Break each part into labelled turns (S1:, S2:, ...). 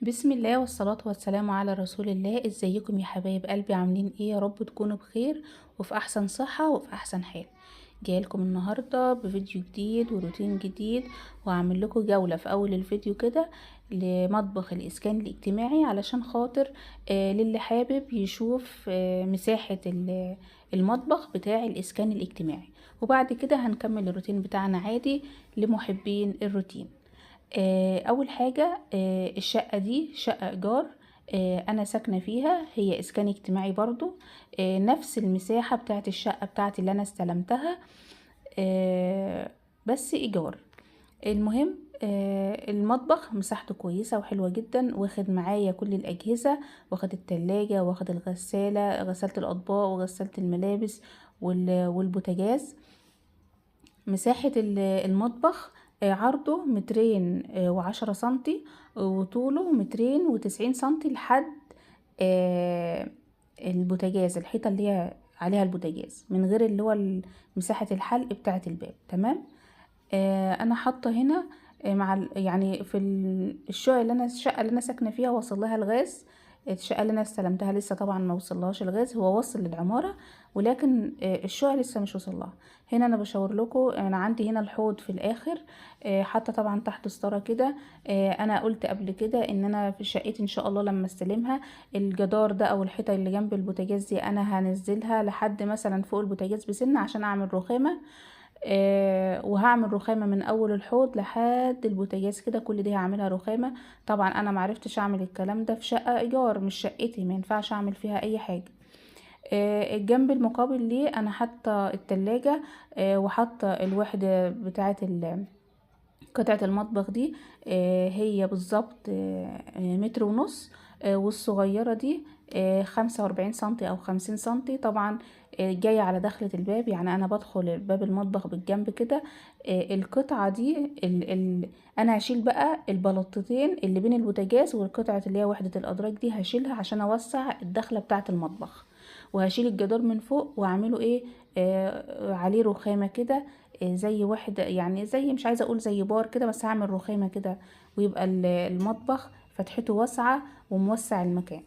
S1: بسم الله والصلاة والسلام على رسول الله. ازيكم يا حبايب قلبي؟ عاملين ايه؟ يا رب تكونوا بخير وفي احسن صحة وفي احسن حال. جايلكم النهاردة بفيديو جديد وروتين جديد، وهعمل لكم جولة في اول الفيديو كده لمطبخ الاسكان الاجتماعي، علشان خاطر للي حابب يشوف مساحة المطبخ بتاع الاسكان الاجتماعي. وبعد كده هنكمل الروتين بتاعنا عادي لمحبين الروتين. اول حاجة، الشقة دي شقة ايجار. انا ساكنة فيها، هي اسكان اجتماعي برضو. نفس المساحة بتاعت الشقة بتاعتي اللي انا استلمتها، آه، بس ايجار. المهم، المطبخ مساحته كويسة وحلوة جدا، واخد معايا كل الأجهزة، واخد التلاجة، واخد الغسالة، غسالة الأطباق وغسالة الملابس والبوتاجاز. مساحة المطبخ، عرضه 210 سنتي، وطوله 290 سنتي لحد آه، البوتاجاز، الحيطة اللي هي عليها البوتاجاز، من غير اللي هو مساحة الحلق بتاعة الباب. تمام. انا حاطه هنا مع يعني في الشقه اللي انا ساكنه فيها وصل لها الغاز. الشقه اللي انا استلمتها لسه طبعا ما وصلهاش الغاز، هو وصل للعماره، ولكن الشقه لسه مش وصل لها. هنا انا بشاور لكم، انا عندي هنا الحوض في الاخر، حاطه طبعا تحت ستاره كده. انا قلت قبل كده ان انا في شقتي ان شاء الله لما استلمها، الجدار ده او الحيطه اللي جنب البوتاجاز دي انا هنزلها لحد مثلا فوق البوتاجاز بسنه عشان اعمل رخامه. وهعمل رخامة من اول الحوض لحد البوتاجاز كده، كل دي هعملها رخامة. طبعا انا معرفتش اعمل الكلام ده في شقة ايجار، مش شقتي، ما ينفعش اعمل فيها اي حاجة. الجنب المقابل ليه انا حاطة التلاجة، وحاطة الوحدة بتاعة قطعة المطبخ دي. هي بالظبط متر ونص. والصغيرة دي 45 سنتي أو 50 سنتي طبعا. جاية على دخلة الباب، يعني أنا بدخل باب المطبخ بالجنب كده. القطعة دي أنا هشيل بقى البلاطتين اللي بين البوتاجاز والقطعة اللي هي وحدة الأدراج دي، هشيلها عشان أوسع الدخلة بتاعة المطبخ. وهشيل الجدار من فوق وأعمله إيه، عليه رخامة كده. زي واحد، يعني زي، مش عايزه اقول زي بار كده، بس هعمل رخامه كده، ويبقى المطبخ فتحته واسعه وموسع المكان.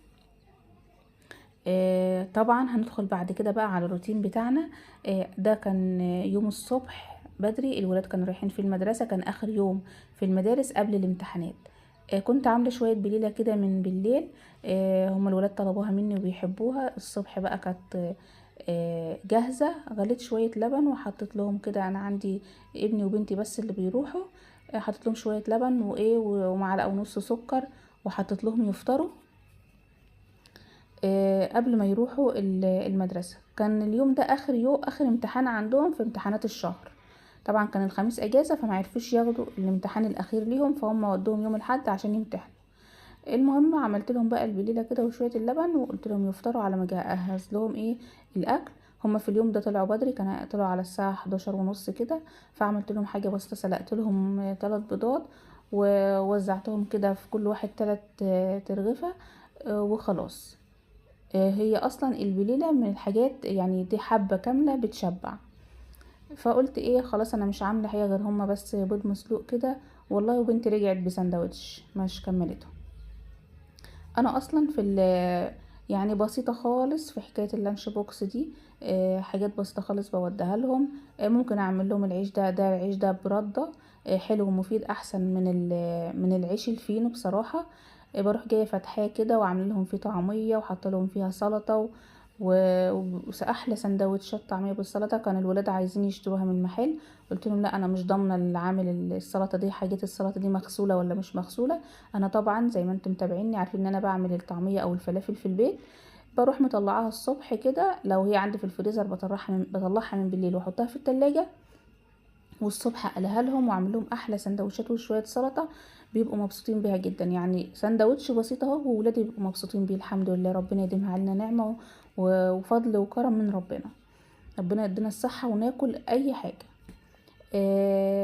S1: طبعا هندخل بعد كده بقى على الروتين بتاعنا. ده كان يوم الصبح بدري، الولاد كانوا رايحين في المدرسه، كان اخر يوم في المدارس قبل الامتحانات. كنت عامله شويه بليله كده من بالليل. هما الولاد طلبوها مني وبيحبوها. الصبح بقى كانت جاهزة، غليت شوية لبن وحطيت لهم كده، انا عندي ابني وبنتي بس اللي بيروحوا. حطيت لهم شوية لبن وايه ومعلقة ونص سكر، وحطيت لهم يفطروا قبل ما يروحوا المدرسة. كان اليوم ده اخر يوم، اخر امتحان عندهم في امتحانات الشهر. طبعا كان الخميس اجازة، فما عرفوش ياخدوا الامتحان الاخير ليهم، فهم ودوهم يوم الاحد عشان يمتحنوا. المهم عملت لهم بقى البليله كده وشويه اللبن، وقلت لهم يفطروا على ما اجهز لهم ايه الاكل. هما في اليوم ده طلعوا بدري، كان طلعوا على الساعه 11 ونص كده. فعملت لهم حاجه بسيطه، سلقت لهم 3 بيضات، ووزعتهم كده في كل واحد 3 ترغفه، وخلاص. هي اصلا البليله من الحاجات، يعني دي حبه كامله بتشبع. فقلت ايه، خلاص انا مش عامله حاجه غير هما بس بيض مسلوق كده. والله وبنتي رجعت بسندوتش مش كملته. انا اصلا يعني بسيطة خالص في حكاية اللانش بوكس دي. حاجات بسيطة خالص بوديها لهم. ممكن اعمل لهم العيش ده العيش ده برده. حلو ومفيد، احسن من العيش الفينو بصراحة. بروح جاية فاتحاه كده وعامله لهم فيه طعمية وحاطه لهم فيها سلطة واحلى سندوتشات طعمية بالسلطة. كان الولاد عايزين يشتروها من المحل، قلت لهم لا، انا مش ضامنه اللي عامل السلطه دي، حاجات السلطه دي مغسوله ولا مش مغسوله. انا طبعا زي ما انتم متابعيني عارفين ان انا بعمل الطعميه او الفلافل في البيت. بروح مطلعاها الصبح كده، لو هي عندي في الفريزر بطلعها من بالليل واحطها في التلاجة، والصبح اقلها لهم واعمل لهم احلى سندوتشات وشويه سلطه. بيبقوا مبسوطين بيها جدا، يعني سندوتش بسيط اهو وولادي بيبقوا مبسوطين بيه. الحمد لله، ربنا يديمها علينا نعمه وفضل وكرم من ربنا. ربنا يدينا الصحه وناكل اي حاجه.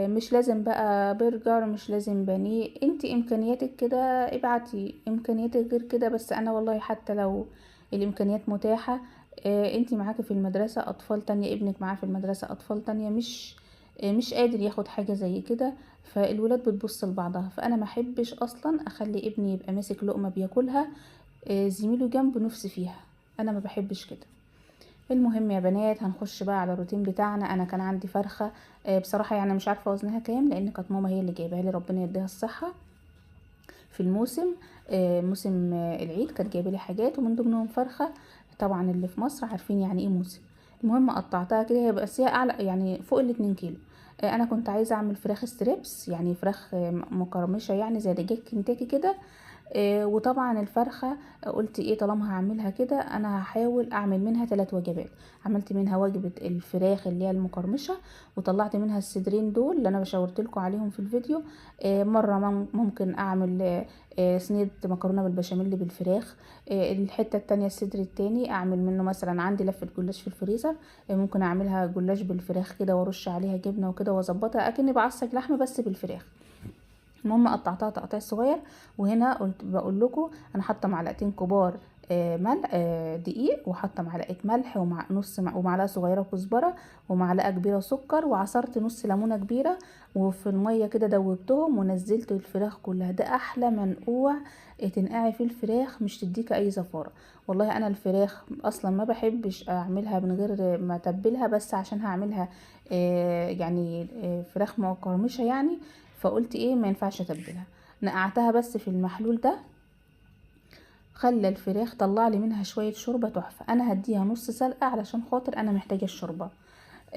S1: مش لازم بقى برجر، مش لازم بانيه، انتي امكانياتك كده ابعتي امكانياتك غير كده. بس انا والله حتى لو الامكانيات متاحة، انتي معاكي في المدرسة اطفال تانية، ابنك معاه في المدرسة اطفال تانية، مش مش قادر ياخد حاجة زي كده، فالولاد بتبص لبعضها. فانا ما احبش اصلا اخلي ابني يبقى ماسك لقمة بياكلها زميله جنبه نفسي فيها، انا ما بحبش كده. المهم يا بنات، هنخش بقى على الروتين بتاعنا. انا كان عندي فرخة بصراحة يعني مش عارفة وزنها كام، لان كانت ماما هي اللي جايبها لي، ربنا يديها الصحة. في الموسم موسم العيد كانت جايبه لي حاجات، ومن ضمنهم فرخه. طبعا اللي في مصر عارفين يعني ايه موسم. المهم قطعتها كده، هي بس هي اعلى يعني فوق ال2 كيلو. انا كنت عايزه اعمل فراخ ستريبس، يعني فراخ مقرمشه يعني زي دجاج كنتاكي كده. وطبعا الفرخة قلت ايه، طالما هعملها كده انا هحاول اعمل منها 3 وجبات. عملت منها وجبة الفراخ اللي هي المقرمشة، وطلعت منها الصدرين دول اللي انا بشاورت لكم عليهم في الفيديو. مرة ممكن اعمل صينية مكرونة بالبشاميل بالفراخ. الحتة التانية الصدر التاني اعمل منه مثلا، عندي لفة جلاش في الفريزر، ممكن اعملها جلاش بالفراخ كده وارش عليها جبنة وكده واظبطها اكني بعصج لحمة بس بالفراخ. المهم قطعتها تقطيع صغير. وهنا قلت بقول لكم انا حاطه معلقتين كبار ملح دقيق، وحاطه معلقه ملح ومعلقه صغيره كزبره، ومعلقه كبيره سكر، وعصرت نص ليمونه كبيره، وفي الميه كده دوبتهم ونزلت الفراخ كلها. ده احلى منقوع تنقعي فيه الفراخ، مش تديك اي زفاره. والله انا الفراخ اصلا ما بحبش اعملها من غير ما اتبلها، بس عشان هعملها يعني فراخ مقرمشه يعني، فقلت ايه ما ينفعش اتبلها. نقعتها بس في المحلول ده، خلى الفراخ طلع لي منها شويه شوربه تحفه. انا هديها نص سلقه علشان خاطر انا محتاجه الشوربه.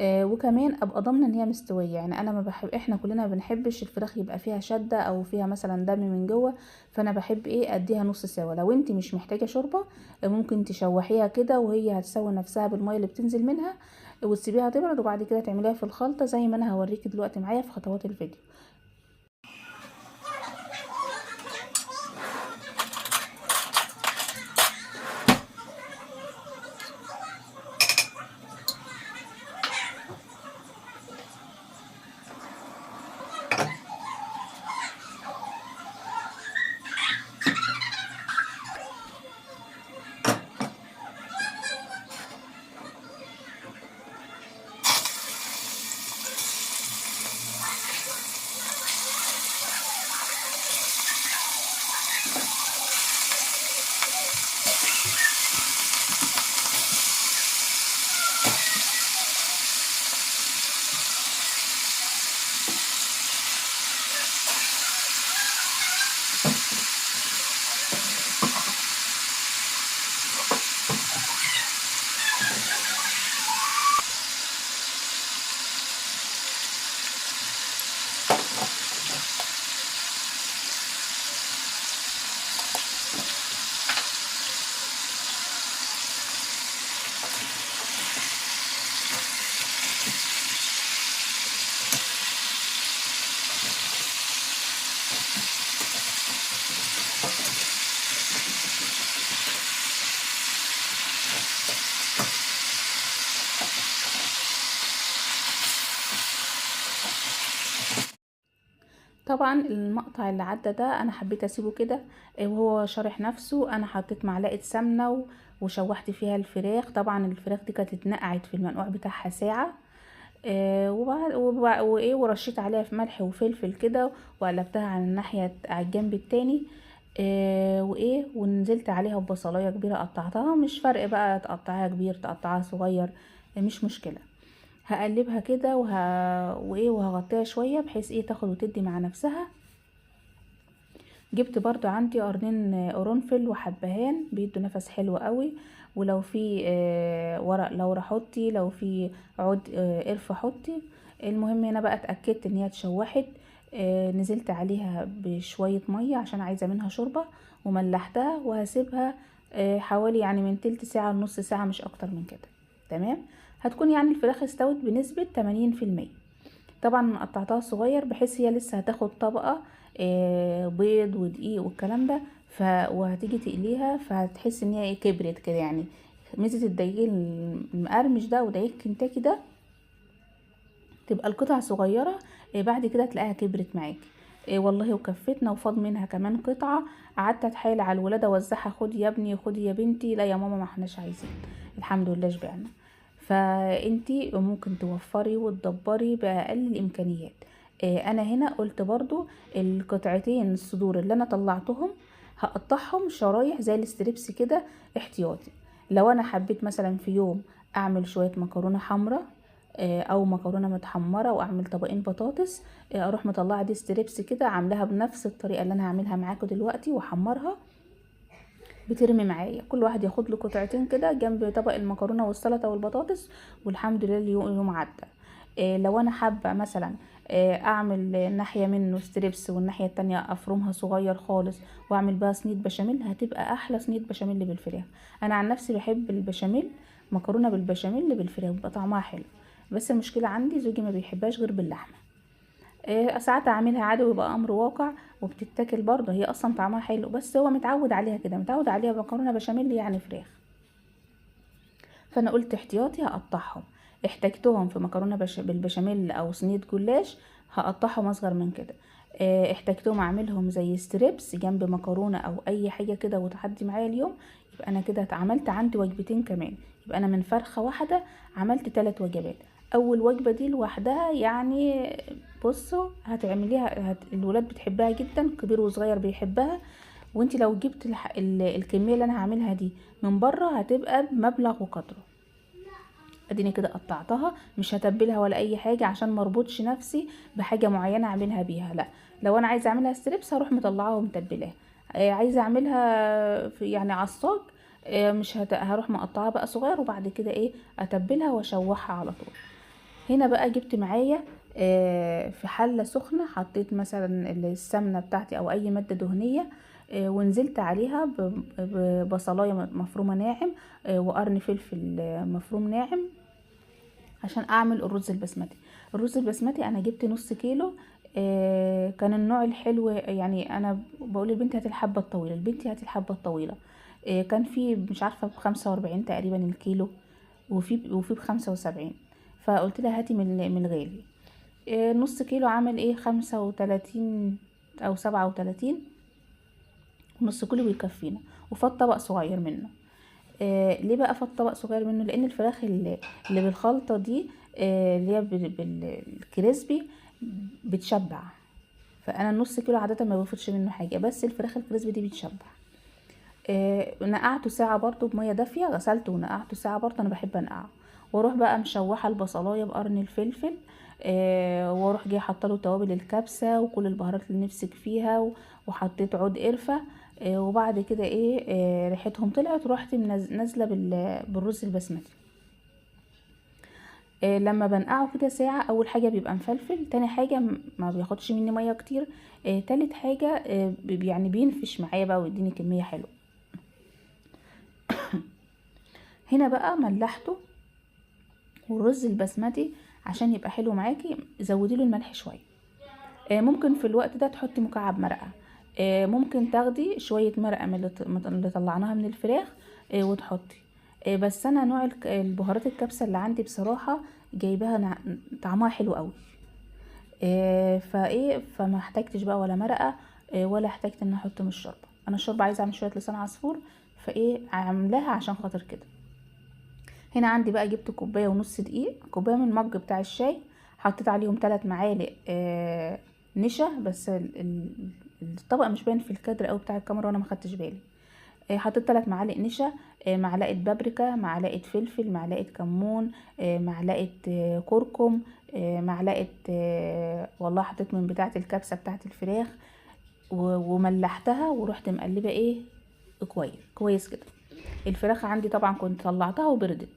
S1: وكمان ابقى ضامنه ان هي مستويه. يعني انا ما بحب، احنا كلنا ما بنحبش الفراخ يبقى فيها شده او فيها مثلا دم من جوه. فانا بحب ايه اديها نص سوا. لو انت مش محتاجه شوربه ممكن تشوحيها كده وهي هتسوي نفسها بالميه اللي بتنزل منها، وتسيبيها تبرد، وبعد كده تعمليها في الخلطه زي ما انا هوريكي دلوقتي معايا في خطوات الفيديو. طبعا المقطع اللي عدى ده انا حبيت اسيبه كده وهو شارح نفسه. انا حطيت معلقه سمنه وشوحت فيها الفراخ. طبعا الفراخ دي كانت اتنقعت في المنقوع بتاعها ساعه. وايه ورشيت عليها في ملح وفلفل كده، وقلبتها على الناحيه على الجنب التاني. وايه ونزلت عليها ببصلايه كبيره قطعتها، مش فرق بقى تقطعها كبير تقطعها صغير، مش مشكله. هقلبها كده وايه وهغطيها شويه بحيث ايه تاخد وتدي مع نفسها. جبت برضو عندي قرنين قرنفل وحبهان بيدوا نفس حلو قوي. ولو في ورق لورا حطي، لو في عود قرفة حطي. المهم هنا بقى اتأكدت ان هي اتشوحت. نزلت عليها بشوية مية عشان عايزة منها شوربة، وملحتها وهسيبها حوالي يعني من تلت ساعة لنص ساعة، مش اكتر من كده. تمام. هتكون يعني الفراخ استوت بنسبة 80%. طبعا قطعتها صغير بحيث هي لسه هتاخد طبقة بيض ودقيق والكلام ده. وهتيجي تقليها فهتحس ان هي ايه كبرت كده يعني. ميزة الدقيق المقرمش ده ودقيق كنتاكي ده تبقى القطع صغيرة، بعد كده تلاقيها كبرت معاكي. والله وكفتنا وفاض منها كمان قطعة. قعدت اتحايل على الولاد اوزعها، خد يا ابني خد يا بنتي، لا يا ماما ما احناش عايزين، الحمد لله شبعنا. فانتي ممكن توفري وتدبري باقل الامكانيات. انا هنا قلت برضو القطعتين الصدور اللي انا طلعتهم هقطعهم شرايح زي الاستريبس كده احتياطي. لو انا حبيت مثلا في يوم اعمل شوية مكرونة حمراء او مكرونة متحمرة واعمل طبقين بطاطس، اروح مطلعة دي ستريبس كده عاملاها بنفس الطريقة اللي انا هعملها معاكم دلوقتي واحمرها. بترمي معايا كل واحد ياخد له قطعتين كده جنب طبق المكرونه والسلطه والبطاطس، والحمد لله اليوم عدى. لو انا حابه مثلا اعمل ناحيه منه ستريبس والناحيه التانية افرمها صغير خالص واعمل بقى صينيه بشاميل، هتبقى احلى صينيه بشاميل بالفراخ. انا عن نفسي بحب البشاميل، مكرونه بالبشاميل بالفراخ بيبقى طعمها حلو، بس المشكله عندي زوجي ما بيحبهاش غير باللحمه. ساعات اعملها عادي ويبقى امر واقع وبتتاكل برضه، هي اصلا طعمها حلو بس هو متعود عليها كده، متعود عليها مكرونه بشاميل يعني فراخ. فانا قلت احتياطي هقطعهم، احتاجتهم في مكرونه بالبشاميل او صينيه جلاش هقطعهم اصغر من كده. احتاجتهم اعملهم زي ستريبس جنب مكرونه او اي حاجه كده وتعدي معايا اليوم، يبقى انا كده عملت عندي وجبتين كمان، يبقى انا من فرخه واحده عملت 3 وجبات. اول وجبه دي لوحدها يعني بصوا هتعمليها الولاد بتحبها جدا، كبير وصغير بيحبها. وانتي لو جبت الكميه اللي انا هعملها دي من بره هتبقى بمبلغ وقدره. اديني كده قطعتها، مش هتبلها ولا اي حاجه عشان مربوطش نفسي بحاجه معينه اعملها بيها، لا. لو انا عايزه اعملها ستريبس هروح مطلعاها ومتبلاها، عايزه اعملها في يعني عصاج، مش هروح مقطعها بقى صغير وبعد كده ايه اتبلها واشوحها على طول. هنا بقى جبت معايا في حله سخنه، حطيت مثلا السمنه بتاعتي او اي ماده دهنيه، ونزلت عليها ببصلايه مفرومه ناعم، وقرن فلفل مفروم ناعم، عشان اعمل الرز البسمتي. الرز البسمتي انا جبت نص كيلو، كان النوع الحلو، يعني انا بقول لبنتي هاتي الحبه الطويله، لبنتي هاتي الحبه الطويله. كان في مش عارفه ب45 تقريبا الكيلو، وفي ب75، فقلت لها هاتي من الغالي. نص كيلو عامل ايه 35 او 37، نص كيلو بيكفينا، وفات طبق صغير منه. ليه بقى فات طبق صغير منه؟ لان الفراخ اللي بالخلطه دي اللي هي بالكريسبي بتشبع، فانا النص كيلو عاده ما بفوتش منه حاجه، بس الفراخ الكريسبي دي بتشبع. نقعته ساعه برضو بميه دافيه، غسلته ونقعته ساعه برضو، انا بحب انقعه. واروح بقى مشوحه البصلايه بقرن الفلفل، واروح جايه حاطه له توابل الكبسه وكل البهارات اللي نفسك فيها، وحطيت عود قرفه. وبعد كده ايه ريحتهم طلعت ورحت نازله بالرز البسمتي. لما بنقعه كده ساعه، اول حاجه بيبقى مفلفل، تاني حاجه ما بياخدش مني ميه كتير، تالت حاجه يعني بينفش معايا بقى ويديني كميه حلوه. هنا بقى ملحته، والرز البسمتي عشان يبقى حلو معاكي زودي له الملح شويه. ممكن في الوقت ده تحطي مكعب مرقه، ممكن تاخدي شويه مرقه من اللي طلعناها من الفراخ وتحطي. بس انا نوع البهارات الكبسه اللي عندي بصراحه جايباها طعمها حلو قوي، فما احتاجتش بقى ولا مرقه، ولا احتاجت ان احط من الشوربه. انا الشوربه عايزه اعمل شويه لسان عصفور، عاملاها عشان خاطر كده. هنا عندي بقى جبت كوبايه ونص دقيق، كوبايه من المج بتاع الشاي، حطيت عليهم 3 معالق نشا، بس الطبق مش باين في الكادر قوي بتاع الكاميرا وانا ما خدتش بالي. حطيت 3 معالق نشا، معلقه بابريكا، معلقه فلفل، معلقه كمون، معلقه كركم، معلقه والله حطيت من بتاعه الكبسه بتاعه الفراخ، وملحتها ورحت مقلبه ايه كويس كده. الفراخ عندي طبعا كنت طلعتها وبردت.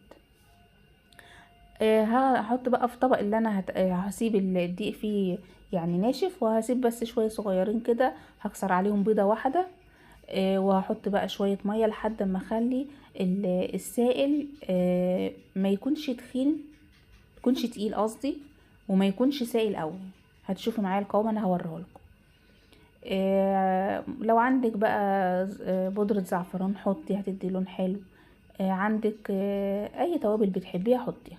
S1: هحط بقى في طبق اللي انا هسيب الدقيق فيه يعني ناشف، وهسيب بس شويه صغيرين كده، هكسر عليهم بيضه واحده، وهحط بقى شويه ميه لحد ما اخلي السائل ما يكونش تخين، يكونش تقيل قصدي، وما يكونش سائل قوي. هتشوفوا معايا القوام انا هوريه لكم. لو عندك بقى بودرة زعفران حطي، هتدي لون حلو. عندك اي توابل بتحبيها حطيها.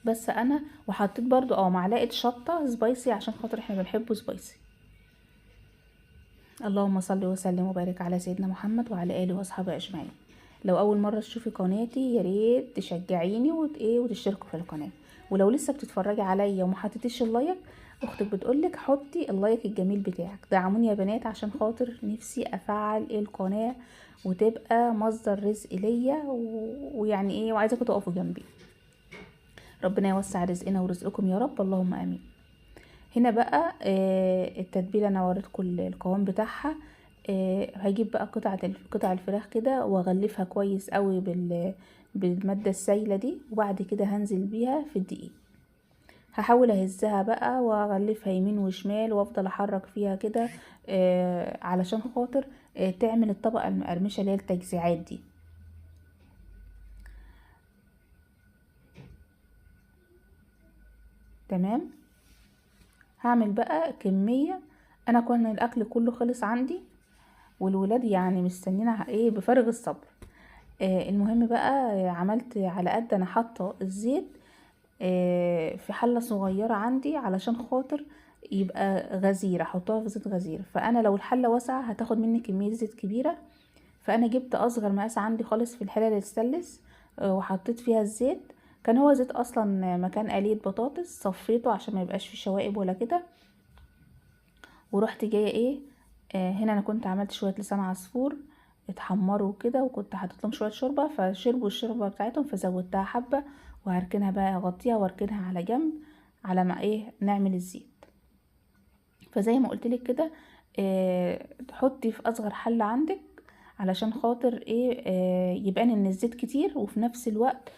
S1: بس انا وحطيت برضو معلقه شطه سبايسي عشان خاطر احنا بنحبه سبايسي. اللهم صل وسلم وبارك على سيدنا محمد وعلى اله واصحابه اجمعين. لو اول مره تشوفي قناتي يا ريت تشجعيني وتشتركوا في القناه. ولو لسه بتتفرجي عليا وما حطيتيش اللايك، اختك بتقولك حطي اللايك الجميل بتاعك. دعموني يا بنات عشان خاطر نفسي افعل القناه وتبقى مصدر رزق ليا ويعني ايه، وعايزاكم تقفوا جنبي. ربنا يوسع رزقنا ورزقكم يا رب، اللهم امين. هنا بقى التتبيله انا وريتكم القوام بتاعها. هجيب بقى قطع الفراخ كده واغلفها كويس قوي بالماده السائله دي، وبعد كده هنزل بيها في الدقيق. هحاول اهزها بقى واغلفها يمين وشمال وافضل احرك فيها كده علشان خاطر تعمل الطبقه المقرمشه اللي هي التجزيعات دي. تمام. هعمل بقى كميه. انا كان الاكل كله خلص عندي والولاد يعني مستنيين ايه بفارغ الصبر. المهم بقى عملت على قد انا حاطه الزيت في حله صغيره عندي علشان خاطر يبقى غزير، احطها في زيت غزير. فانا لو الحله واسعه هتاخد مني كميه زيت كبيره، فانا جبت اصغر مقاس عندي خالص في الحله الستانلس وحطيت فيها الزيت. كان هو زيت اصلا مكان قليه بطاطس، صفيته عشان ما يبقاش فيه شوائب ولا كده. ورحت جايه ايه هنا انا كنت عملت شويه لسان عصفور اتحمروا كده، وكنت حاطط لهم شويه شوربه فشربوا الشوربه بتاعتهم، فزودتها حبه. وهركنها بقى، اغطيها واركنها على جنب على ما ايه نعمل الزيت. فزي ما قلت لك كده تحطي في اصغر حله عندك علشان خاطر ايه يبان ان الزيت كتير، وفي نفس الوقت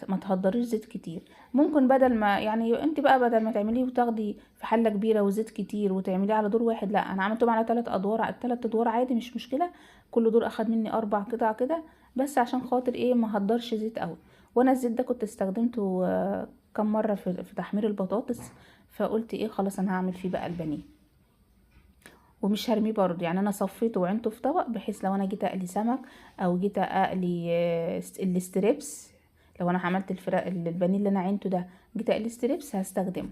S1: ما تهدريش زيت كتير. ممكن بدل ما يعني انت بقى بدل ما تعمليه وتاخدي في حله كبيره وزيت كتير وتعمليه على دور واحد، لا انا عملتهم على 3 ادوار عادي مش مشكله. كل دور اخد مني 4 قطع كده، بس عشان خاطر ايه ما هدرش زيت قوي. وانا الزيت ده كنت استخدمته كم مره في تحمير البطاطس، فقلت ايه خلاص انا هعمل فيه بقى البانيه. ومش هرميه برضه، يعني انا صفيته وعينته في طبق بحيث لو انا جيت اقلي سمك او جيت اقلي الستريبس. لو انا عملت البانيه اللي انا عينته ده جيت اقلي ستريبس هستخدمه.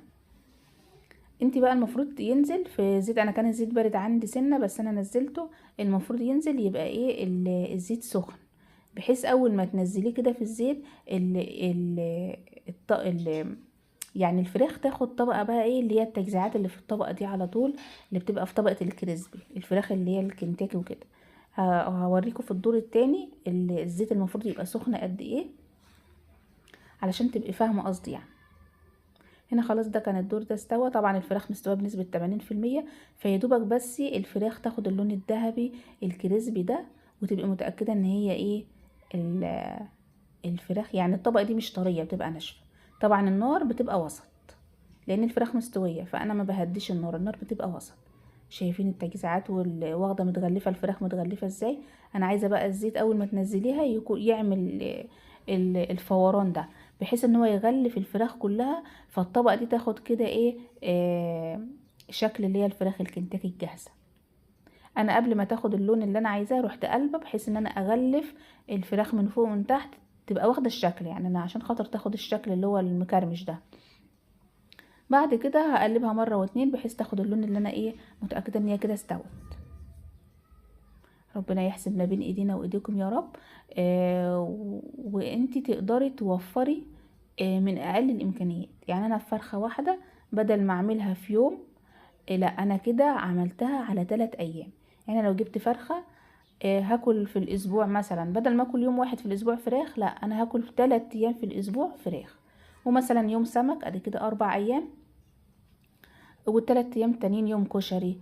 S1: انتي بقى المفروض ينزل في زيت، انا كان الزيت بارد عندي سنه بس انا نزلته. المفروض ينزل يبقى ايه الزيت سخن، بحيث اول ما تنزليه كده في الزيت ال ال الط... ال يعني الفراخ تاخد طبقة بقى ايه اللي هي التجزيعات اللي في الطبقة دي على طول، اللي بتبقى في طبقة الكريسبي الفراخ اللي هي الكنتاكي وكده. هوريكم في الدور التاني الزيت المفروض يبقى سخن قد ايه علشان تبقي فاهمة قصدي يعني. هنا خلاص ده كان الدور ده استوى، طبعا الفراخ مستوى بنسبة 80%، فيدوبك بس الفراخ تاخد اللون الذهبي الكريسبي ده، وتبقي متأكدة ان هي ايه الفراخ يعني الطبقة دي مش طرية، بتبقى ناشفة. طبعا النار بتبقى وسط لان الفراخ مستويه، فانا ما بهديش النار بتبقى وسط. شايفين التجزيعات واخده متغلفه الفراخ متغلفه ازاي. انا عايزه بقى الزيت اول ما تنزليها يعمل الفوران ده، بحيث ان هو يغلف الفراخ كلها، فالطبقه دي تاخد كده ايه شكل اللي هي الفراخ الكنتاكي الجاهزه. انا قبل ما تاخد اللون اللي انا عايزاه رحت قلبه بحيث ان انا اغلف الفراخ من فوق ومن تحت تبقى واخده الشكل، يعني انا عشان خاطر تاخد الشكل اللي هو المكرمش ده. بعد كده هقلبها مره واتنين بحيث تاخد اللون اللي انا ايه متاكده ان هي كده استوت. ربنا يحسن ما بين ايدينا وايديكم يا رب. وانتي تقدري توفري من اقل الامكانيات. يعني انا في فرخه واحده بدل ما اعملها في يوم لا انا كده عملتها على 3 ايام. يعني لو جبت فرخه هاكل في الاسبوع مثلا، بدل ما اكل يوم واحد في الاسبوع فراخ، لا انا هاكل 3 ايام في الاسبوع فراخ، ومثلا يوم سمك ادي كده 4 ايام، والتلات ايام تانيين يوم كشري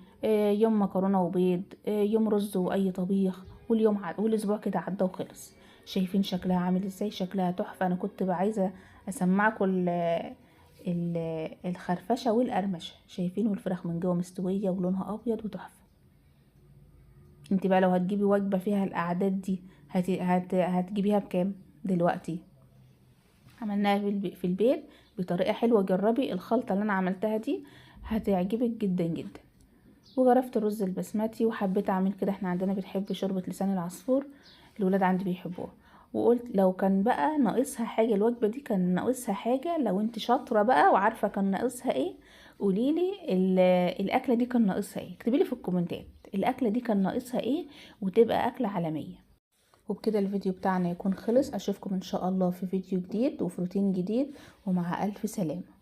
S1: يوم مكرونه وبيض يوم رز واي طبيخ، والاسبوع كده عدى وخلص. شايفين شكلها عامل ازاي؟ شكلها تحفه. انا كنت بقى عايزه اسمعكم الخرفشه والقرمشه. شايفين؟ والفراخ من جوه مستويه ولونها ابيض وتحفه. انت بقى لو هتجيبي وجبه فيها الاعداد دي هتجيبيها بكام دلوقتي؟ عملناها في البيت بطريقه حلوه. جربي الخلطه اللي انا عملتها دي هتعجبك جدا جدا. وجربت الرز البسمتي وحبيت اعمل كده، احنا عندنا بنحب شوربه لسان العصفور، الولاد عندي بيحبوها. وقلت لو كان بقى ناقصها حاجه الوجبه دي، كان ناقصها حاجه، لو انت شاطره بقى وعارفه كان ناقصها ايه قوليلي الاكله دي كان ناقصها ايه، اكتبيلي في الكومنتات الاكله دي كان ناقصها ايه، وتبقى اكله عالميه. وبكده الفيديو بتاعنا يكون خلص. اشوفكم ان شاء الله في فيديو جديد وفي روتين جديد، ومع الف سلامة.